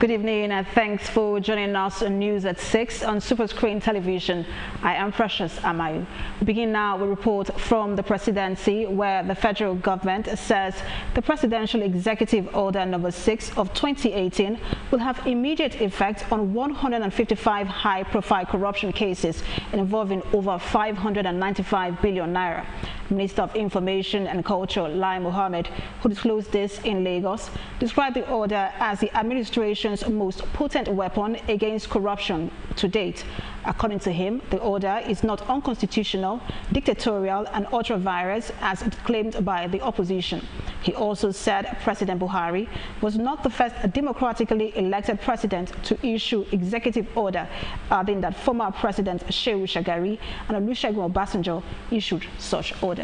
Good evening and thanks for joining us on News at 6 on Superscreen television. I am Precious Amayu. We begin now with a report from the presidency where the federal government says the Presidential Executive Order number 6 of 2018 will have immediate effect on 155 high-profile corruption cases involving over 595 billion naira. Minister of Information and Culture, Lai Mohammed, who disclosed this in Lagos, described the order as the administration's most potent weapon against corruption to date. According to him, the order is not unconstitutional, dictatorial and ultra-virus as claimed by the opposition. He also said President Buhari was not the first democratically elected president to issue executive order, adding that former President Shehu Shagari and Olusegun Obasanjo issued such orders.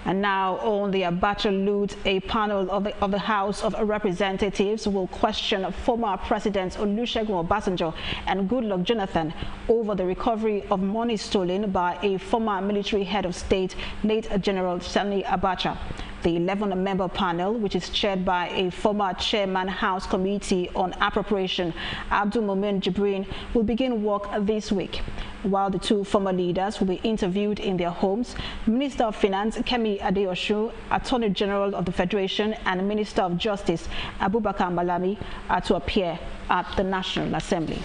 And now on the Abacha loot, a panel of the House of Representatives will question former Presidents Olusegun Obasanjo and Goodluck Jonathan over the recovery of money stolen by a former military head of state, late General Sani Abacha. The 11-member panel, which is chaired by a former chairman House Committee on Appropriation, Abdul Momen Jibrin, will begin work this week. While the two former leaders will be interviewed in their homes, Minister of Finance Kemi Adeosun, Attorney General of the Federation and Minister of Justice Abubakar Malami are to appear at the National Assembly.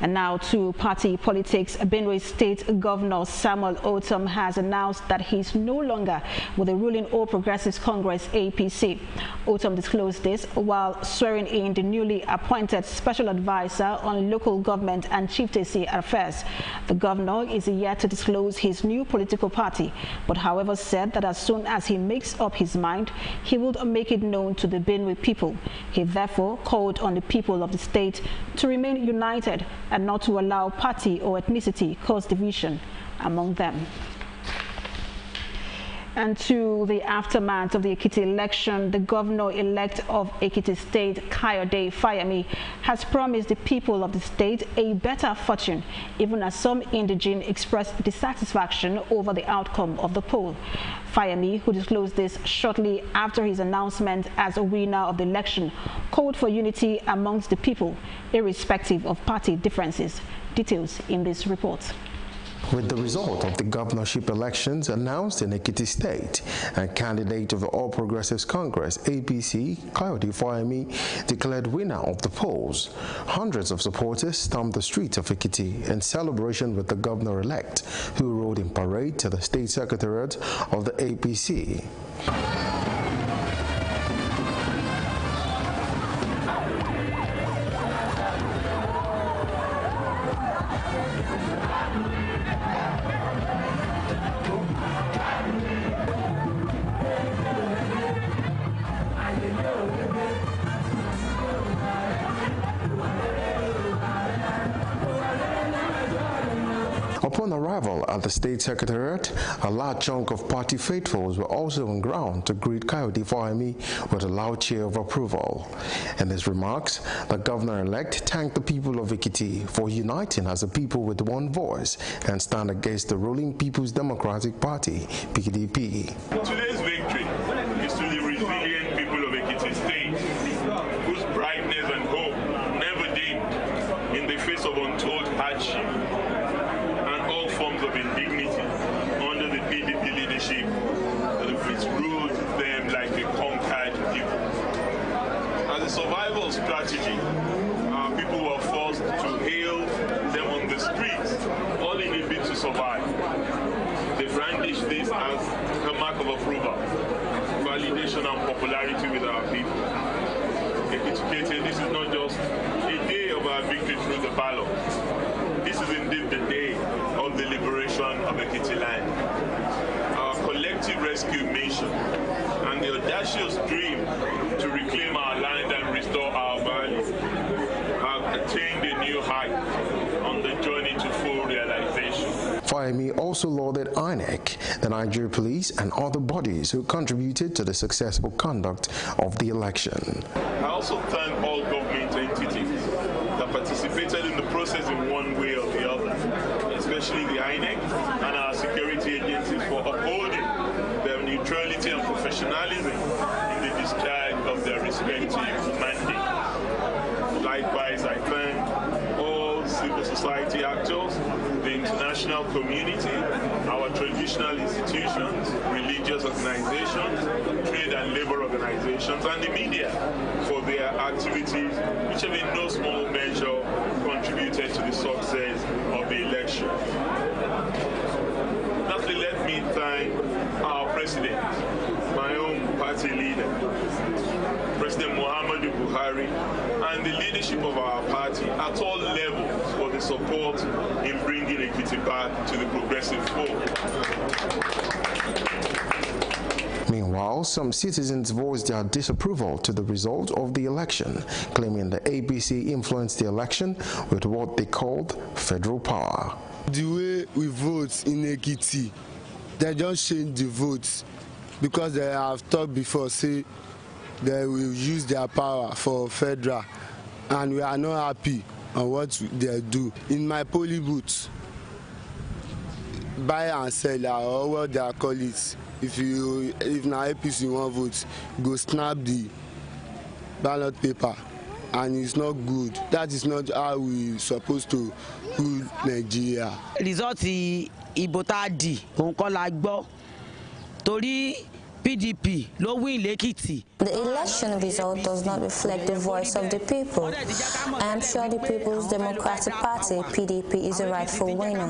And now to party politics. Benue State Governor Samuel Otom has announced that he's no longer with the ruling All Progressives Congress APC. Otom disclosed this while swearing in the newly appointed Special Advisor on Local Government and Chieftaincy Affairs. The governor is yet to disclose his new political party, but however said that as soon as he makes up his mind, he will make it known to the Benue people. He therefore called on the people of the state to remain united and not to allow party or ethnicity cause division among them. And to the aftermath of the Ekiti election, the governor-elect of Ekiti State, Kayode Fayemi, has promised the people of the state a better fortune, even as some indigene expressed dissatisfaction over the outcome of the poll. Fayemi, who disclosed this shortly after his announcement as a winner of the election, called for unity amongst the people, irrespective of party differences. Details in this report. With the result of the governorship elections announced in Ekiti State, and candidate of the All Progressives Congress APC, Kayode Fayemi, declared winner of the polls, hundreds of supporters stormed the streets of Ekiti in celebration with the governor-elect, who rode in parade to the state secretariat of the APC. Upon arrival at the state secretariat, a large chunk of party faithfuls were also on ground to greet Kayode Fayemi with a loud cheer of approval. In his remarks, the governor-elect thanked the people of Ekiti for uniting as a people with one voice and stand against the ruling People's Democratic Party, PDP. Today's victory is to the resilient people of Ekiti State, whose brightness and hope never dimmed in the face of untold hardship forms of indignity under the PDP leadership which ruled them like a conquered people. As a survival strategy, people were forced to hail them on the streets, all in a bid to survive. They brandished this as a mark of approval, validation and popularity with our people. This is not just a day of our victory through the ballot. This is indeed the day of the liberation of Ekiti land. Our collective rescue mission and the audacious dream to reclaim our land and restore our values have attained a new height on the journey to full realization. Fayemi also lauded INEC, the Nigerian police and other bodies who contributed to the successful conduct of the election. I also thank all government entities that participated in the process in one way or the other, especially the INEC and our security agencies for upholding their neutrality and professionalism in the discharge of their respective mandates. Likewise, I thank all civil society actors, the international community, our traditional institutions, religious organizations, trade and labor organizations, and the media for their activities, which have in no small measure contributed to the success of the election. Lastly, let me thank our president, my own party leader, President Muhammadu Buhari, and the leadership of our party at all levels for the support in bringing Ekiti back to the progressive fold. Meanwhile, some citizens voiced their disapproval to the result of the election, claiming the APC influenced the election with what they called federal power. The way we vote in Ekiti, they just change the votes because they have talked before, say they will use their power for federal, and we are not happy on what they do. In my polling booth, buy and sell, or what they call it, if now APC want vote, go snap the ballot paper, and it's not good. That is not how we supposed to rule Nigeria. Result ìbò tá a dì òun kọ́ la gbọ́ torí PDP ló win l'Ekiti. The election result does not reflect the voice of the people. I am sure the People's Democratic Party, PDP, is a rightful winner,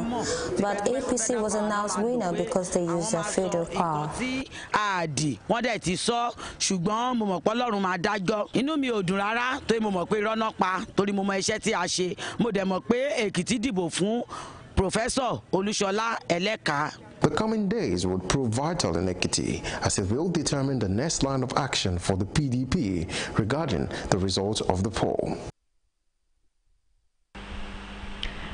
but APC was announced winner because they used their federal power. Wọ́n dẹ̀ ti sọ ṣùgbọ́n mo mọ̀ pé Ọlọ́run máa dájọ́. Inú mi ò dùn rárá torí mo mọ̀ pé irọ́ náà pa torí mo mọ iṣẹ́ tí a ṣe. Mo dẹ̀ mọ̀ pé Èkìtì dìbò fún Professor Olúṣọlá Ẹlẹ́ka. The coming days would prove vital in Ekiti as it will determine the next line of action for the PDP regarding the results of the poll.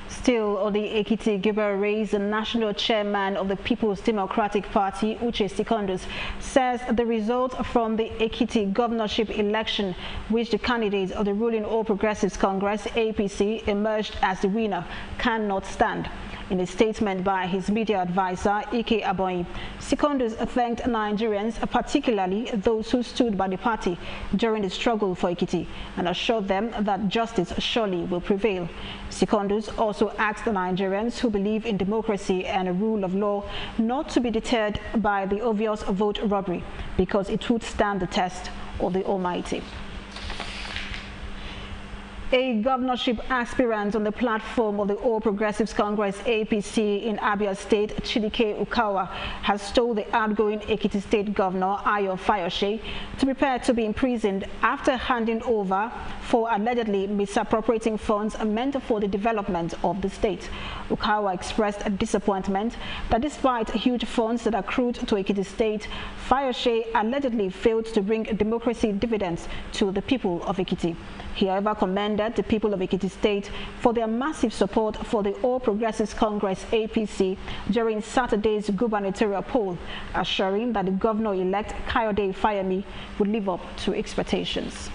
Still on the Ekiti Guber race, the national chairman of the People's Democratic Party, Uche Secondus, says the result from the Ekiti governorship election, which the candidates of the ruling All Progressives Congress, APC, emerged as the winner, cannot stand. In a statement by his media advisor, Ike Aboyi, Secondus thanked Nigerians, particularly those who stood by the party during the struggle for Ekiti, and assured them that justice surely will prevail. Secondus also asked the Nigerians who believe in democracy and a rule of law not to be deterred by the obvious vote robbery, because it would stand the test of the Almighty. A governorship aspirant on the platform of the All Progressives Congress APC in Abia State, Chidike Ukawa, has told the outgoing Ekiti State Governor Ayo Fayose to prepare to be imprisoned after handing over for allegedly misappropriating funds meant for the development of the state. Ukawa expressed a disappointment that despite huge funds that accrued to Ekiti State, Fayose allegedly failed to bring democracy dividends to the people of Ekiti. He, however, commended the people of Ekiti State for their massive support for the All Progressives Congress APC during Saturday's gubernatorial poll, assuring that the governor-elect Kayode Fayemi would live up to expectations.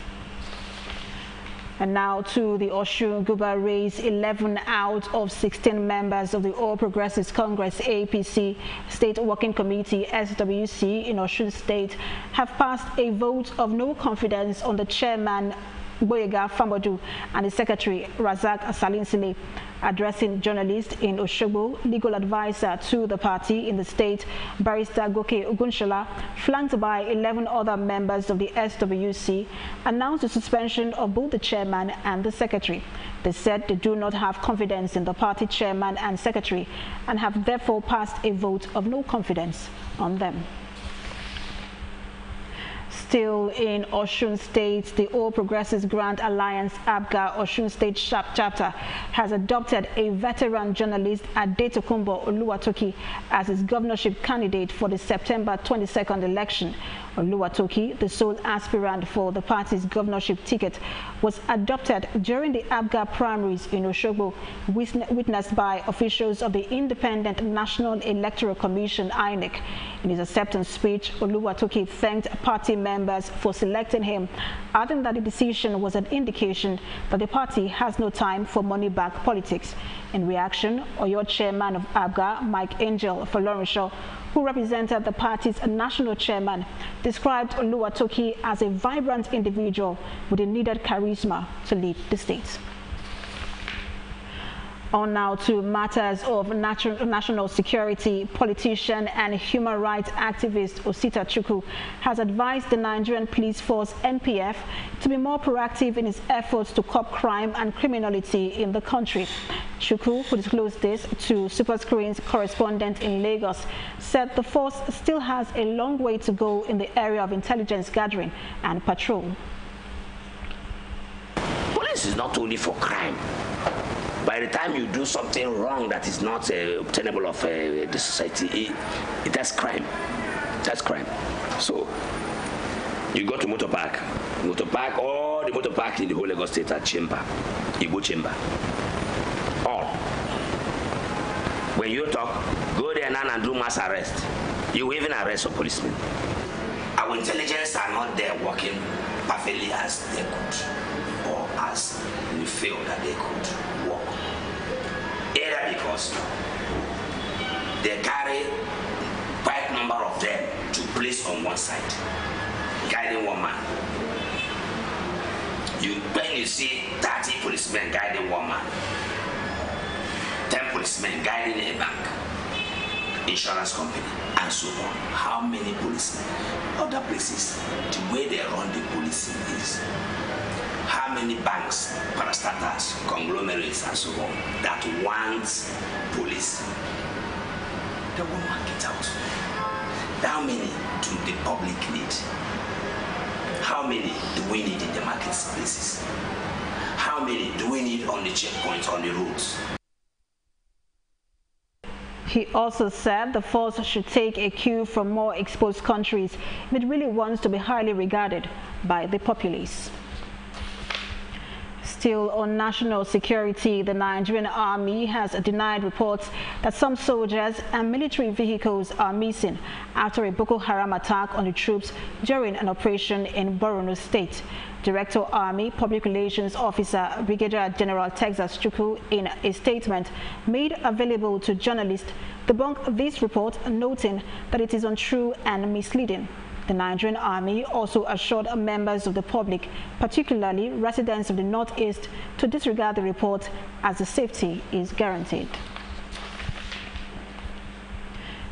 And now to the Osun Guber race. 11 out of 16 members of the All Progressives Congress APC State Working Committee SWC in Osun State have passed a vote of no confidence on the chairman Boyega Famodu and the secretary Razak Salinsile. Addressing journalists in Osogbo, legal advisor to the party in the state, Barrister Goke Ogunshola, flanked by 11 other members of the SWC, announced the suspension of both the chairman and the secretary. They said they do not have confidence in the party chairman and secretary and have therefore passed a vote of no confidence on them. Still in Osun State, the All Progressives Grand Alliance ABGA Osun State chapter has adopted a veteran journalist Adetokunbo Oluwatoki as its governorship candidate for the September 22nd election. Oluwatoki, the sole aspirant for the party's governorship ticket, was adopted during the ABGA primaries in Osogbo, witnessed by officials of the Independent National Electoral Commission (INEC). In his acceptance speech, Oluwatoki thanked party members members for selecting him, adding that the decision was an indication that the party has no time for money-bag politics. In reaction, Oyo chairman of ABGA, Mike Angel Folorunsho, who represented the party's national chairman, described Oluwatoki as a vibrant individual with the needed charisma to lead the state. On now to matters of national security. Politician and human rights activist Osita Chukwu has advised the Nigerian Police Force (NPF) to be more proactive in its efforts to curb crime and criminality in the country. Chukwu, who disclosed this to Superscreen's correspondent in Lagos, said the force still has a long way to go in the area of intelligence gathering and patrol. Police is not only for crime. By the time you do something wrong that is not obtainable of the society, that's crime. That's crime. So you go to motor park, all the motor park in the whole Lagos state are chamber, Igbo chamber. All. When you talk, go there now and do mass arrest. You will even arrest a policeman. Our intelligence are not there working perfectly as they could, or as we feel that they could work. Either because they carry quite a number of them to place on one side, guiding one man. When you see 30 policemen guiding one man, 10 policemen guiding a bank, insurance company, and so on, how many policemen? Other places, the way they run the policing is how many banks, parastatals, conglomerates, and so on that want police. They won't work it out. How many do the public need? How many do we need in the marketplaces? How many do we need on the checkpoints, on the roads? He also said the force should take a cue from more exposed countries if it really wants to be highly regarded by the populace. Still on national security, the Nigerian Army has denied reports that some soldiers and military vehicles are missing after a Boko Haram attack on the troops during an operation in Borno State. Director Army Public Relations Officer Brigadier General Texas Chukwu, in a statement made available to journalists, debunked this report, noting that it is untrue and misleading. The Nigerian Army also assured members of the public, particularly residents of the Northeast, to disregard the report as the safety is guaranteed.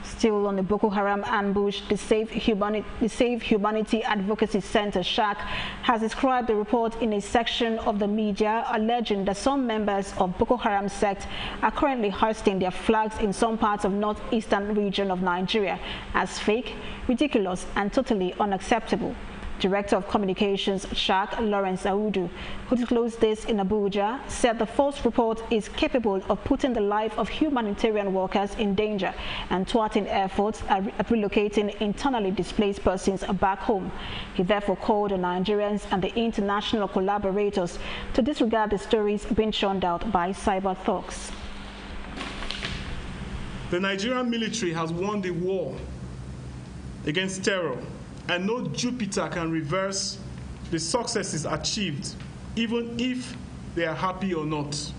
Still on the Boko Haram ambush, the Save Humanity Advocacy Center, SHAC, has described the report in a section of the media alleging that some members of Boko Haram sect are currently hoisting their flags in some parts of northeastern region of Nigeria as fake, ridiculous, and totally unacceptable. Director of Communications, SHAC, Lawrence Audu, who disclosed this in Abuja, said the false report is capable of putting the life of humanitarian workers in danger and thwarting efforts at relocating internally displaced persons back home. He therefore called on Nigerians and the international collaborators to disregard the stories being churned out by cyber thugs. The Nigerian military has won the war against terror, and no Jupiter can reverse the successes achieved, even if they are happy or not.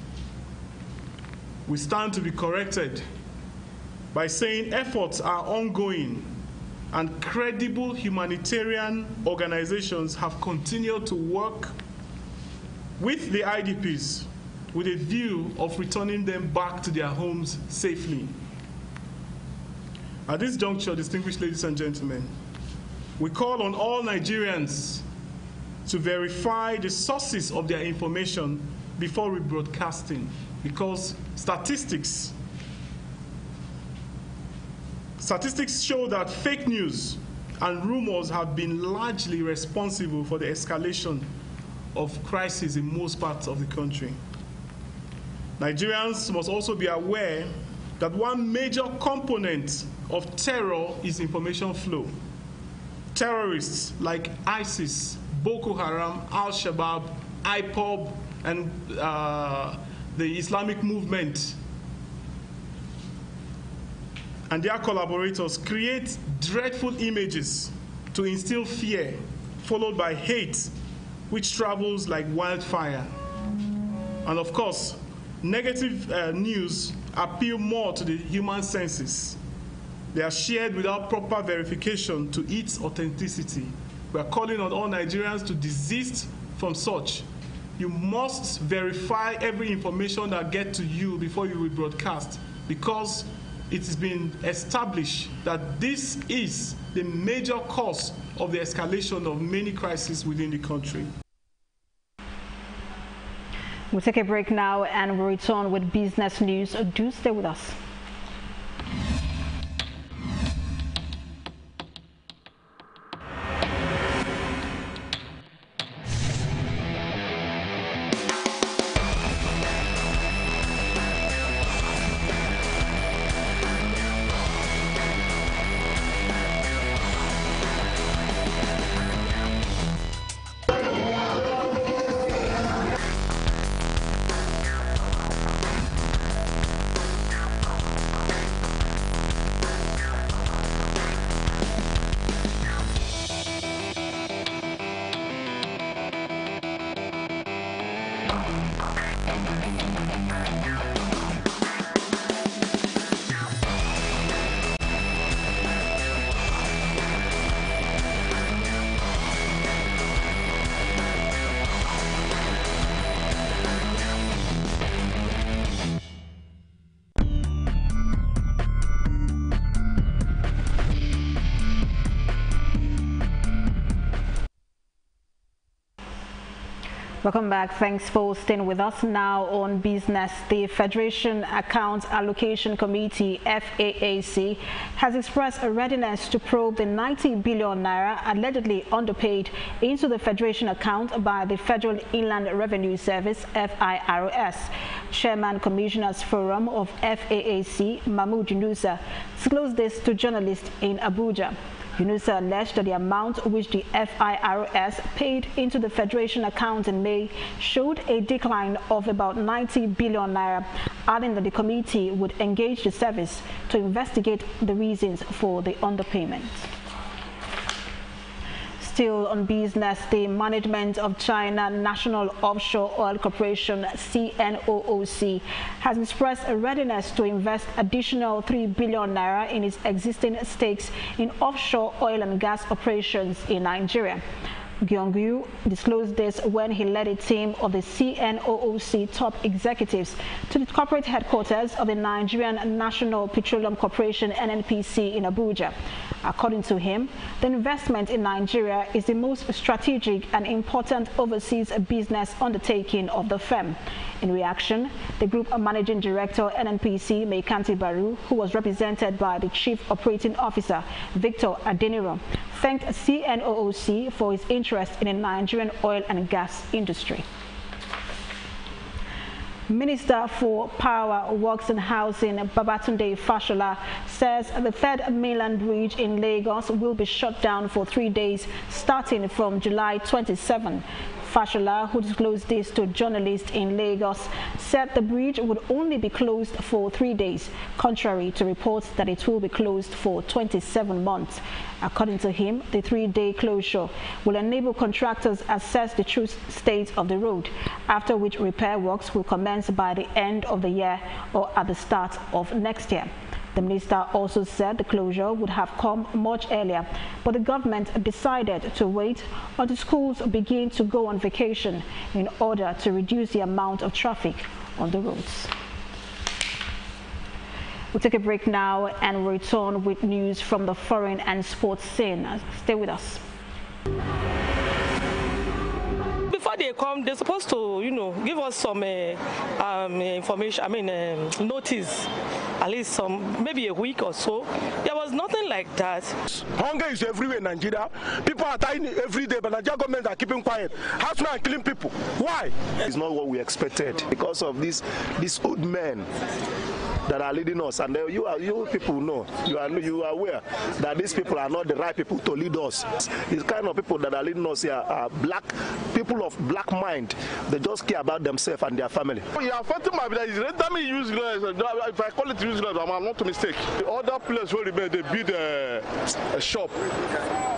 We stand to be corrected by saying efforts are ongoing and credible humanitarian organizations have continued to work with the IDPs with a view of returning them back to their homes safely. At this juncture, distinguished ladies and gentlemen, we call on all Nigerians to verify the sources of their information before rebroadcasting, because statistics show that fake news and rumors have been largely responsible for the escalation of crises in most parts of the country. Nigerians must also be aware that one major component of terror is information flow. Terrorists like ISIS, Boko Haram, Al-Shabaab, IPOB, and the Islamic movement and their collaborators create dreadful images to instill fear followed by hate, which travels like wildfire. And of course, negative news appeal more to the human senses. They are shared without proper verification to its authenticity. We are calling on all Nigerians to desist from such. You must verify every information that gets to you before you will broadcast, because it has been established that this is the major cause of the escalation of many crises within the country. We'll take a break now and we'll return with business news. Do stay with us. Welcome back. Thanks for staying with us. Now on business, the Federation Account Allocation Committee, FAAC, has expressed a readiness to probe the 90 billion naira allegedly underpaid into the Federation account by the Federal Inland Revenue Service, FIRS. Chairman Commissioners Forum of FAAC, Mahmoud Yunusa, disclosed this to journalists in Abuja. Yunusa alleged that the amount which the FIRS paid into the Federation account in May showed a decline of about 90 billion naira, adding that the committee would engage the service to investigate the reasons for the underpayment. Still on business, the management of China National Offshore Oil Corporation, CNOOC, has expressed a readiness to invest additional 3 billion naira in its existing stakes in offshore oil and gas operations in Nigeria. Gyongyu disclosed this when he led a team of the CNOOC top executives to the corporate headquarters of the Nigerian National Petroleum Corporation, NNPC, in Abuja. According to him, the investment in Nigeria is the most strategic and important overseas business undertaking of the firm. In reaction, the group managing director, NNPC, Meikanti Baru, who was represented by the chief operating officer, Victor Adeniro, thanked CNOOC for its interest in the Nigerian oil and gas industry. Minister for Power, Works and Housing, Babatunde Fashola, says the third mainland bridge in Lagos will be shut down for 3 days starting from July 27. Fashola, who disclosed this to journalists in Lagos, said the bridge would only be closed for 3 days, contrary to reports that it will be closed for 27 months. According to him, the 3-day closure will enable contractors assess the true state of the road, after which repair works will commence by the end of the year or at the start of next year. The minister also said the closure would have come much earlier, but the government decided to wait until schools begin to go on vacation in order to reduce the amount of traffic on the roads. We'll take a break now and return with news from the foreign and sports scene. Stay with us. Before they come, they're supposed to, give us some information, notice, at least maybe a week or so. There was nothing like that. Hunger is everywhere in Nigeria. People are dying every day, but Nigerian government are keeping quiet. How are killing people? Why? It's not what we expected because of these old men that are leading us, and you people know, you are aware that these people are not the right people to lead us. These kind of people that are leading us here are people of black mind. They just care about themselves and their family. You are affecting my village. Let me use if I call it useless, I'm not a mistake. The other place where they build a shop,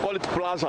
call it plaza.